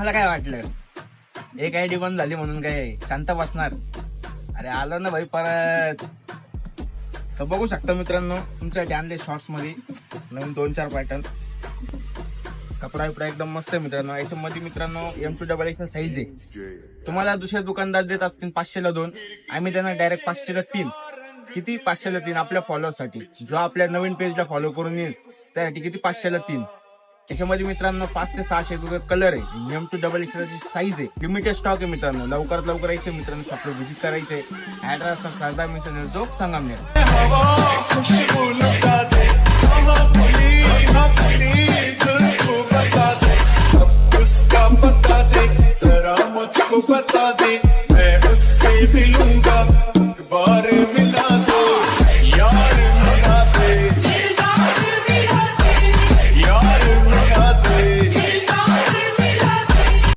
तुम्हाला काय वाटलं एक आयडी बंद झाली म्हणून काय शांत बसणार? अरे आलो ना भाई परत. तर बघू शकता मित्रांनो, तुमच्यासाठी आणले शॉर्ट्स मध्ये नवीन 2-4 पॅटर्न. कपडा बिपडा एकदम मस्त आहे मित्रांनो. याच्यामध्ये मित्रांनो M2XX साईज आहे. तुम्हाला दुसरे दुकानदार देत असतील 500ला 2, आम्ही त्यांना डायरेक्ट 500ला 3. किती? 500ला 3 आपल्या फॉलोअरसाठी. जो आपल्या नवीन पेजला फॉलो करून येईल त्यासाठी किती? 500ला 3. याच्यामध्ये मित्रांनो 5 ते 600 कलर आहे. M2XX साईज आहे. लिमिटेड स्टॉक आहे मित्रांनो. लवकरात लवकर यायचे मित्रांनो, शॉपला व्हिजिट करायचे. ऍड्रेस सरदार मिशन चौक संगमनेर.